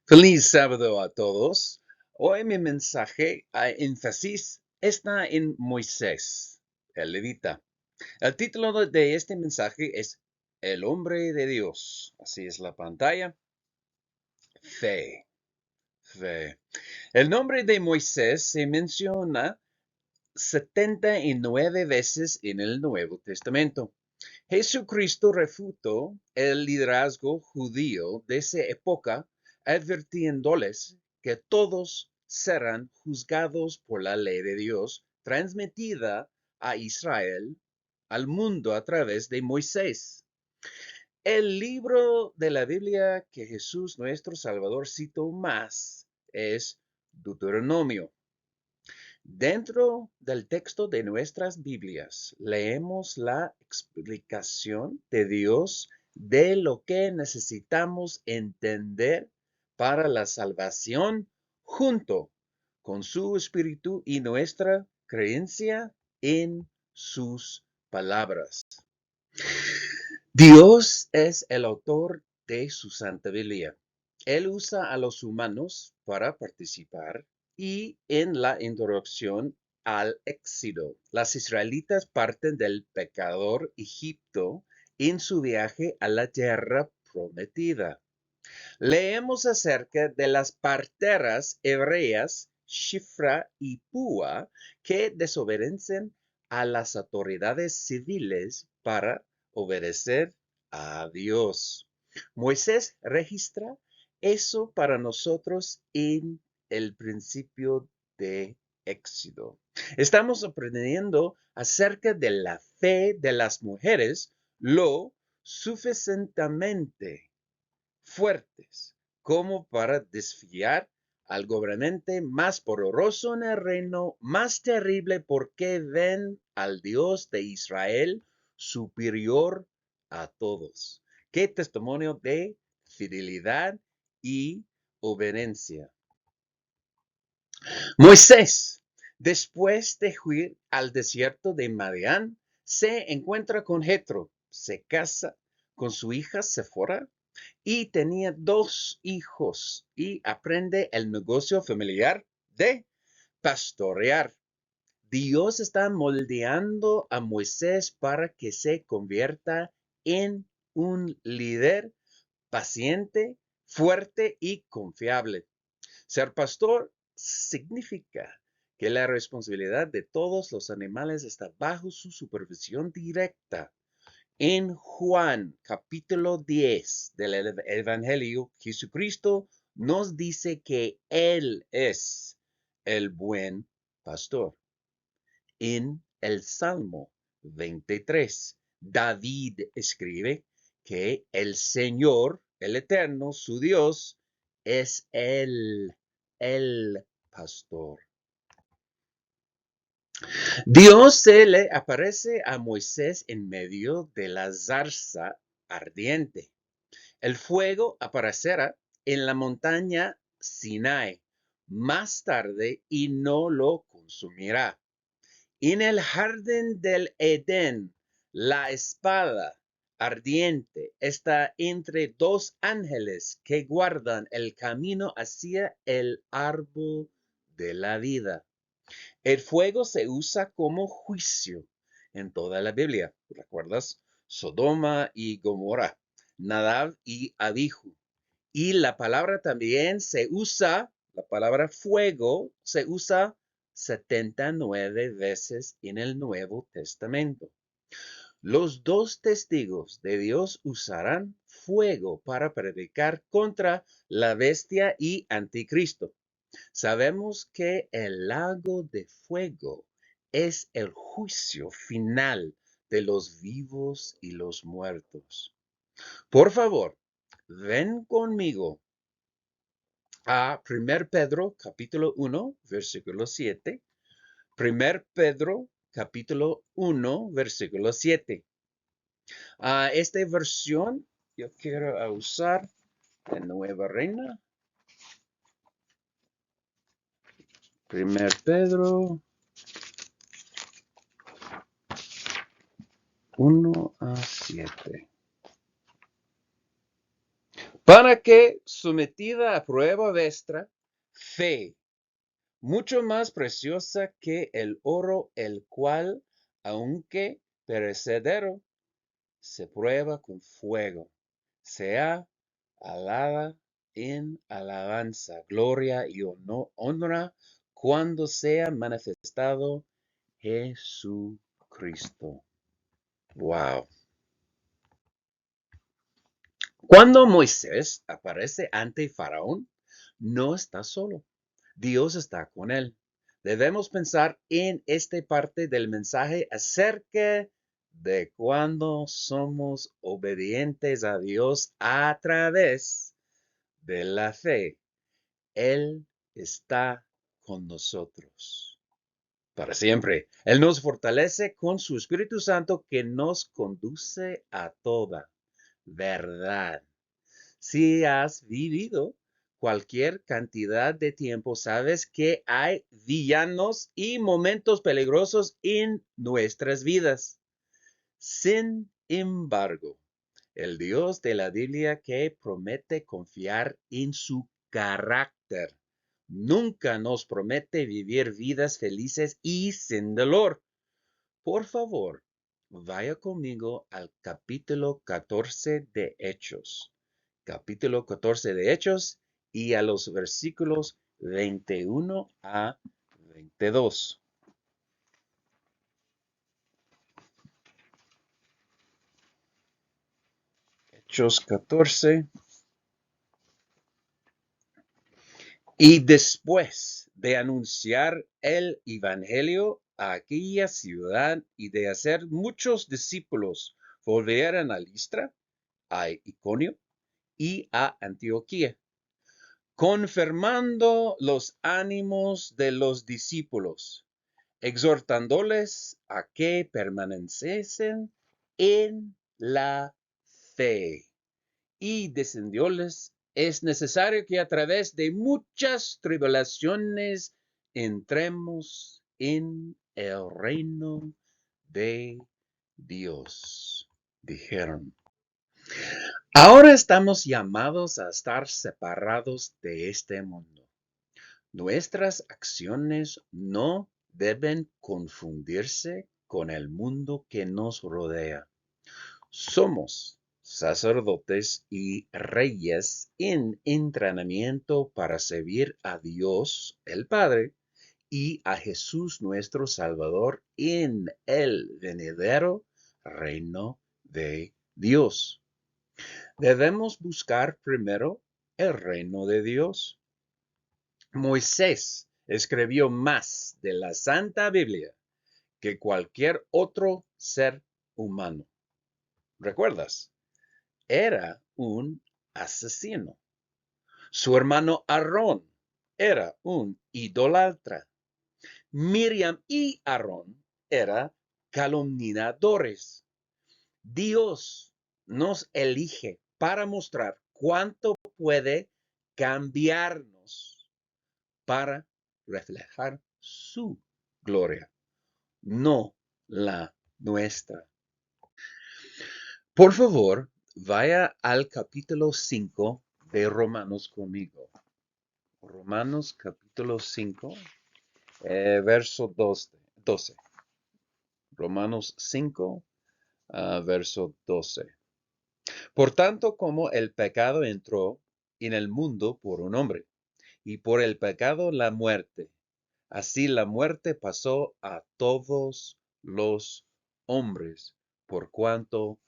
Feliz sábado a todos. Hoy mi mensaje a énfasis está en Moisés, el levita. El título de este mensaje es El hombre de Dios. Así es la pantalla. Fe. Fe. El nombre de Moisés se menciona 79 veces en el Nuevo Testamento. Jesucristo refutó el liderazgo judío de esa época, advirtiéndoles que todos serán juzgados por la ley de Dios transmitida a Israel, al mundo a través de Moisés. El libro de la Biblia que Jesús nuestro Salvador citó más es Deuteronomio. Dentro del texto de nuestras Biblias leemos la explicación de Dios de lo que necesitamos entender para la salvación junto con su Espíritu y nuestra creencia en sus palabras. Dios es el autor de su Santa Biblia. Él usa a los humanos para participar y en la introducción al Éxodo. Las israelitas parten del pecador Egipto en su viaje a la tierra prometida. Leemos acerca de las parteras hebreas Shifra y Púa que desobedecen a las autoridades civiles para obedecer a Dios. Moisés registra eso para nosotros en el principio de Éxodo. Estamos aprendiendo acerca de la fe de las mujeres lo suficientemente fuertes como para desfiar al gobernante más poderoso en el reino, más terrible porque ven al Dios de Israel superior a todos. Qué testimonio de fidelidad y obediencia. Moisés, después de huir al desierto de Madián, se encuentra con Jetro, se casa con su hija Sefora y tenía 2 hijos y aprende el negocio familiar de pastorear. Dios está moldeando a Moisés para que se convierta en un líder paciente, fuerte y confiable. Ser pastor significa que la responsabilidad de todos los animales está bajo su supervisión directa. En Juan capítulo 10 del Evangelio, Jesucristo nos dice que Él es el buen pastor. En el Salmo 23, David escribe que el Señor, el Eterno, su Dios, es el pastor. Dios se le aparece a Moisés en medio de la zarza ardiente. El fuego aparecerá en la montaña Sinai más tarde y no lo consumirá. En el jardín del Edén, la espada ardiente está entre 2 ángeles que guardan el camino hacia el árbol de la vida. El fuego se usa como juicio en toda la Biblia. ¿Recuerdas? Sodoma y Gomorra, Nadab y Abihu. Y la palabra también se usa, la palabra fuego se usa 79 veces en el Nuevo Testamento. Los 2 testigos de Dios usarán fuego para predicar contra la bestia y anticristo. Sabemos que el lago de fuego es el juicio final de los vivos y los muertos. Por favor, ven conmigo a 1 Pedro capítulo 1, versículo 7. 1 Pedro capítulo 1, versículo 7. Esta versión yo quiero usar de Nueva Reina. 1 Pedro 1 a 7. para que, sometida a prueba vuestra fe, mucho más preciosa que el oro, el cual, aunque perecedero, se prueba con fuego, sea alada en alabanza, gloria y honra cuando sea manifestado Jesucristo. Wow. Cuando Moisés aparece ante Faraón, no está solo. Dios está con él. Debemos pensar en esta parte del mensaje acerca de cuando somos obedientes a Dios a través de la fe. Él está con nosotros para siempre. Él nos fortalece con su Espíritu Santo que nos conduce a toda verdad. Si has vivido cualquier cantidad de tiempo, sabes que hay villanos y momentos peligrosos en nuestras vidas. Sin embargo, el Dios de la Biblia que promete confiar en su carácter, nunca nos promete vivir vidas felices y sin dolor. Por favor, vaya conmigo al capítulo 14 de Hechos. Capítulo 14 de Hechos y a los versículos 21 a 22. Hechos 14. Y después de anunciar el Evangelio a aquella ciudad y de hacer muchos discípulos, volvieron a Listra, a Iconio y a Antioquía, confirmando los ánimos de los discípulos, exhortándoles a que permaneciesen en la fe. Y descendióles, es necesario que a través de muchas tribulaciones entremos en el reino de Dios, dijeron. Ahora estamos llamados a estar separados de este mundo. Nuestras acciones no deben confundirse con el mundo que nos rodea. Somos sacerdotes y reyes en entrenamiento para servir a Dios el Padre y a Jesús nuestro Salvador en el venidero reino de Dios. Debemos buscar primero el reino de Dios. Moisés escribió más de la Santa Biblia que cualquier otro ser humano. ¿Recuerdas? Era un asesino. Su hermano Aarón era un idólatra. Miriam y Aarón eran calumniadores. Dios nos elige para mostrar cuánto puede cambiarnos para reflejar su gloria, no la nuestra. Por favor, vaya al capítulo 5 de Romanos conmigo. Romanos capítulo 5, verso 12. Romanos 5, verso 12. Por tanto, como el pecado entró en el mundo por un hombre, y por el pecado la muerte, así la muerte pasó a todos los hombres, por cuanto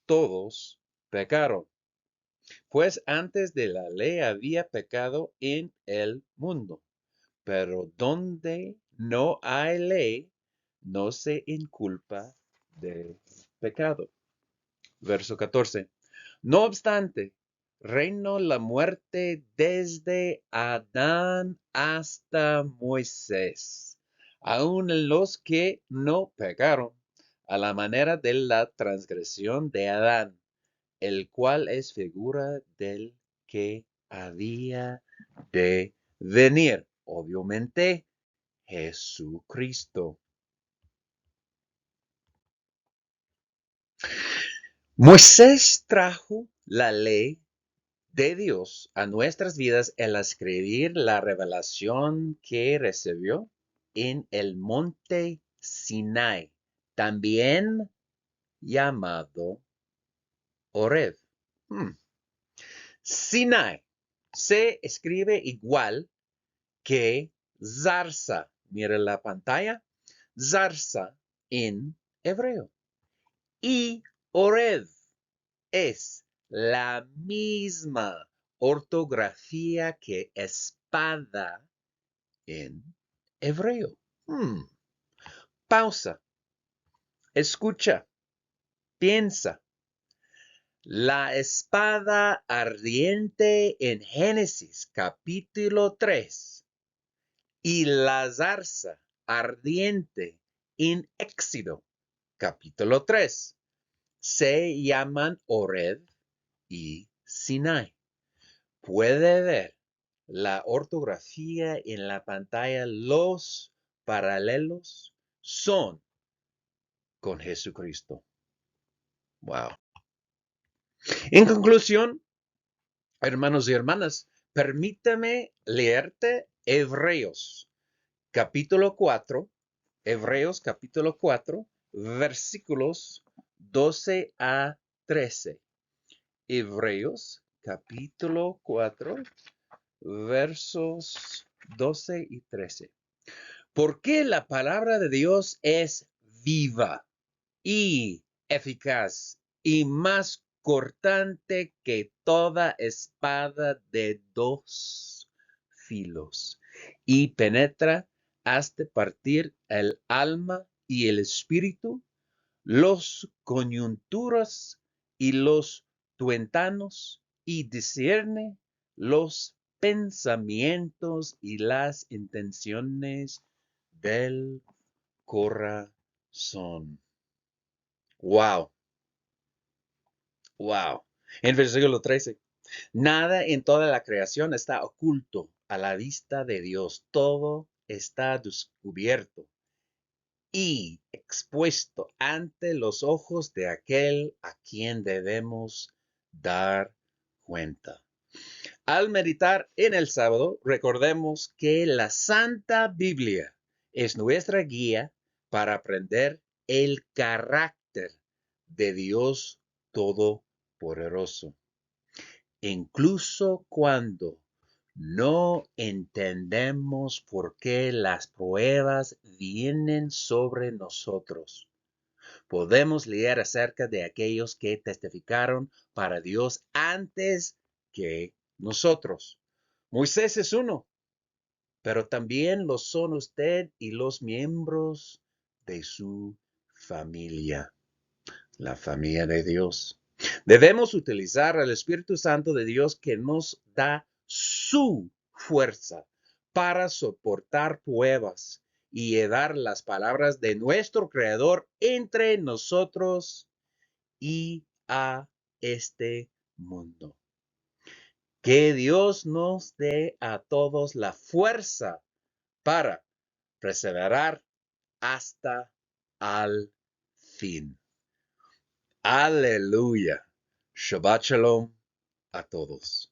todos pecaron. Pues antes de la ley había pecado en el mundo, pero donde no hay ley, no se inculpa de pecado. Verso 14. No obstante, reinó la muerte desde Adán hasta Moisés, aun en los que no pecaron, a la manera de la transgresión de Adán, el cual es figura del que había de venir, obviamente Jesucristo. Moisés trajo la ley de Dios a nuestras vidas al escribir la revelación que recibió en el monte Sinai, también llamado Horeb. Sinai se escribe igual que zarza. Mira la pantalla. Zarza en hebreo. Y Horeb es la misma ortografía que espada en hebreo. Pausa. Escucha. Piensa. La espada ardiente en Génesis capítulo 3 y la zarza ardiente en Éxodo capítulo 3 se llaman Horeb y Sinai. Puede ver la ortografía en la pantalla. Los paralelos son con Jesucristo. Wow. En conclusión, hermanos y hermanas, permítame leerte Hebreos capítulo 4, Hebreos capítulo 4, versículos 12 a 13. Hebreos capítulo 4, versos 12 y 13. Porque la palabra de Dios es viva y eficaz y más cortante que toda espada de dos filos y penetra hasta partir el alma y el espíritu, los coyunturas y los tuétanos, y discierne los pensamientos y las intenciones del corazón. Wow, wow. En versículo 13, nada en toda la creación está oculto a la vista de Dios. Todo está descubierto y expuesto ante los ojos de aquel a quien debemos dar cuenta. Al meditar en el sábado, recordemos que la Santa Biblia es nuestra guía para aprender el carácter de Dios Todopoderoso. Incluso cuando no entendemos por qué las pruebas vienen sobre nosotros, podemos leer acerca de aquellos que testificaron para Dios antes que nosotros. Moisés es uno, pero también lo son usted y los miembros de su familia, la familia de Dios. Debemos utilizar al Espíritu Santo de Dios que nos da su fuerza para soportar pruebas y llevar las palabras de nuestro Creador entre nosotros y a este mundo. Que Dios nos dé a todos la fuerza para perseverar hasta al fin. Aleluya. Shabbat shalom a todos.